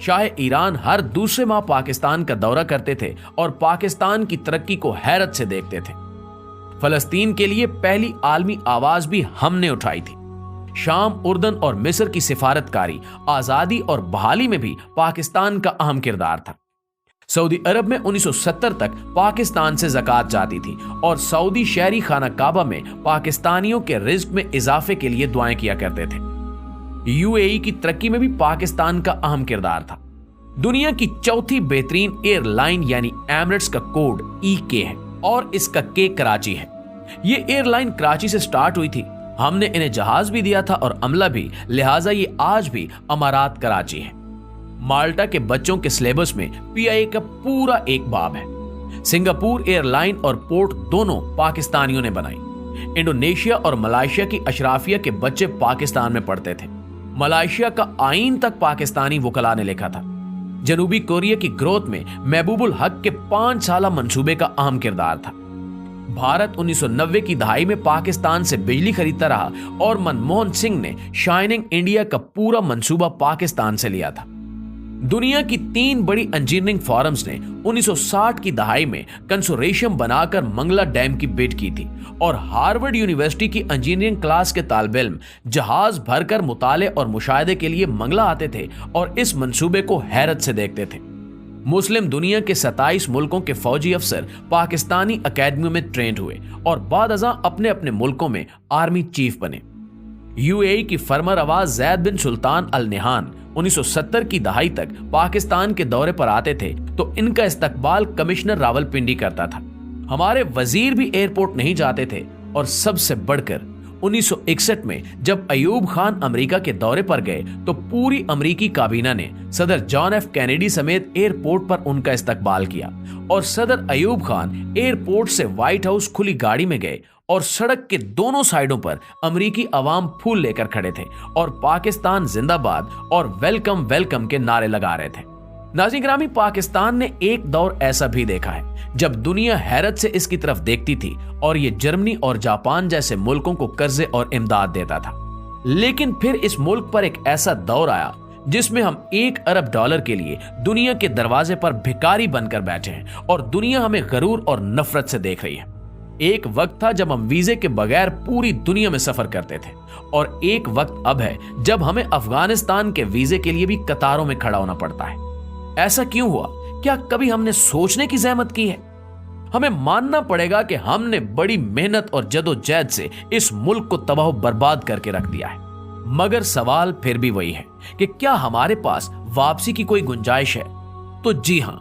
Shah Iran हर दूसरे माह पाकिस्तान का दौरा करते थे और पाकिस्तान की तरक्की को हैरत से देखते थे। फलस्तीन के लिए पहली आलमी आवाज भी हमने उठाई थी। शाम, उर्दन और मिस्र की सिफारतकारी, आजादी और बहाली में भी पाकिस्तान का अहम किरदार था। सऊदी अरब में 1970 तक पाकिस्तान से ज़कात जाती थी और सऊदी शहरी खाना काबा में पाकिस्तानियों के रिज्क में इजाफे के लिए दुआएं किया करते थे। यूएई की तरक्की में भी पाकिस्तान का अहम किरदार था। दुनिया की चौथी बेहतरीन एयरलाइन यानी एमिरेट्स का कोड EK है और इसका K कराची है। ये एयरलाइन कराची से स्टार्ट हुई थी। हमने इन्हें जहाज भी दिया था और अमला भी, लिहाजा ये आज भी अमारात कराची है। माल्टा के बच्चों के सिलेबस में PIA का पूरा एक बाब है। सिंगापुर एयरलाइन और पोर्ट दोनों पाकिस्तानियों ने बनाई। इंडोनेशिया और मलेशिया की अशराफिया के बच्चे पाकिस्तान में पढ़ते थे। मलेशिया का आईन तक पाकिस्तानी वकला ने लिखा था। जनूबी कोरिया की ग्रोथ में महबूबुल हक के 5 साला मंसूबे का अहम किरदार था। भारत 1990 की दहाई में पाकिस्तान से बिजली खरीदता रहा और मनमोहन सिंह ने शाइनिंग इंडिया का पूरा मंसूबा पाकिस्तान से लिया था। दुनिया की 3 बड़ी इंजीनियरिंग फॉरम्स ने 1960 की दहाई में कंसोर्शियम बनाकर मंगला डैम की बिड की थी और हार्वर्ड यूनिवर्सिटी की इंजीनियरिंग क्लास के तालिब इल्म जहाज भरकर मुताले और मुशाहिदे के लिए मंगला आते थे और इस मंसूबे को हैरत से देखते थे। मुस्लिम दुनिया के 27 मुल्कों के फौजी अफसर पाकिस्तानी अकेडमियों में ट्रेंड हुए और बाद अज़ां अपने अपने मुल्कों में आर्मी चीफ बने। यूएई की फर्मर आवाज जैद बिन सुल्तान अल नहान 1970 की दहाई तक पाकिस्तान के दौरे पर आते थे तो इनका इस्तकबाल कमिश्नर रावलपिंडी करता था। हमारे वजीर भी एयरपोर्ट नहीं जाते थे और सबसे बढ़कर 1961 में जब अयूब खान अमेरिका के दौरे पर गए तो पूरी अमेरिकी काबीना ने सदर जॉन F कैनेडी समेत एयरपोर्ट पर उनका इस्तकबाल किया और सदर अयूब खान एयरपोर्ट से व्हाइट हाउस खुली गाड़ी में गए और सड़क के दोनों साइडों पर अमेरिकी अवाम फूल लेकर खड़े थे और पाकिस्तान जिंदाबाद और वेलकम वेलकम के नारे लगा रहे थे। नाज़रीन ग्रामी, पाकिस्तान ने एक दौर ऐसा भी देखा है जब दुनिया हैरत से इसकी तरफ देखती थी और ये जर्मनी और जापान जैसे मुल्कों को कर्जे और इमदाद देता था। लेकिन फिर इस मुल्क पर एक ऐसा दौर आया जिसमें हम $1 अरब के लिए दुनिया के दरवाजे पर भिखारी बनकर बैठे हैं और दुनिया हमें गरूर और नफरत से देख रही है। एक वक्त था जब हम वीजे के बगैर पूरी दुनिया में सफर करते थे और एक वक्त अब है जब हमें अफगानिस्तान के वीजे के लिए भी कतारों में खड़ा होना पड़ता है। ऐसा क्यों हुआ? क्या कभी हमने सोचने की जहमत की है? हमें मानना पड़ेगा कि हमने बड़ी मेहनत और जदोजहद से इस मुल्क को तबाह बर्बाद करके रख दिया है। मगर सवाल फिर भी वही है कि क्या हमारे पास वापसी की कोई गुंजाइश है? तो जी हां,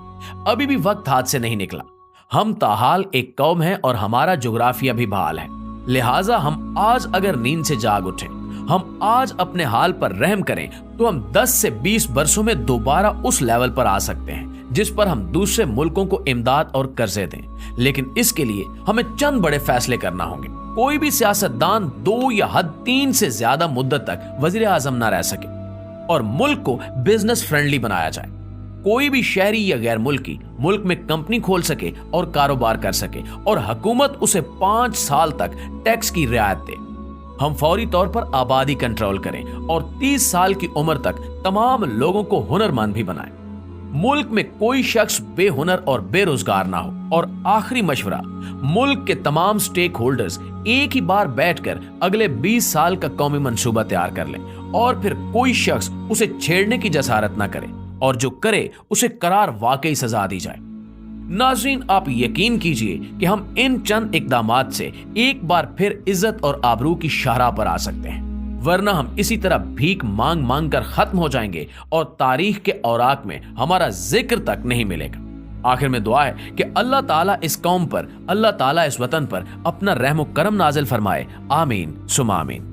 अभी भी वक्त हाथ से नहीं निकला। हम ताहाल एक कौम है और हमारा जोग्राफिया भी बहाल है। लिहाजा हम आज अगर नींद से जाग उठे, हम आज अपने हाल पर रहम करें तो हम 10 से 20 वर्षों में दोबारा उस लेवल पर आ सकते हैं जिस पर हम दूसरे मुल्कों को इमदाद और कर्जे दें। लेकिन इसके लिए हमें चंद बड़े फैसले करना होंगे। कोई भी सियासतदान 2 या हद 3 से ज्यादा मुद्दत तक वजीर आजम ना रह सके और मुल्क को बिजनेस फ्रेंडली बनाया जाए। कोई भी शहरी या गैर मुल्की मुल्क में कंपनी खोल सके और कारोबार कर सके और हुकूमत उसे 5 साल तक टैक्स की रियायत दे। हम फौरी तौर पर आबादी कंट्रोल करें और 30 साल की उम्र तक तमाम लोगों को हुनरमंद भी बनाएं। मुल्क में कोई शख्स बेहुनर और बेरोजगार ना हो। और आखिरी मशवरा, मुल्क के तमाम स्टेक होल्डर्स एक ही बार बैठकर अगले 20 साल का कौमी मंसूबा तैयार कर लें और फिर कोई शख्स उसे छेड़ने की जसारत ना करे और जो करे उसे करार वाकई सजा दी जाए। नाज़रीन, आप यकीन कीजिए कि हम इन चंद इकदामात से एक बार फिर इज्जत और आबरू की शाहराह पर आ सकते हैं, वरना हम इसी तरह भीख मांग मांग कर खत्म हो जाएंगे और तारीख के औराक में हमारा जिक्र तक नहीं मिलेगा। आखिर में दुआ है कि अल्लाह ताला इस कौम पर, अल्लाह ताला इस वतन पर अपना रहम व करम नाजिल फरमाए। आमीन सुमा आमीन।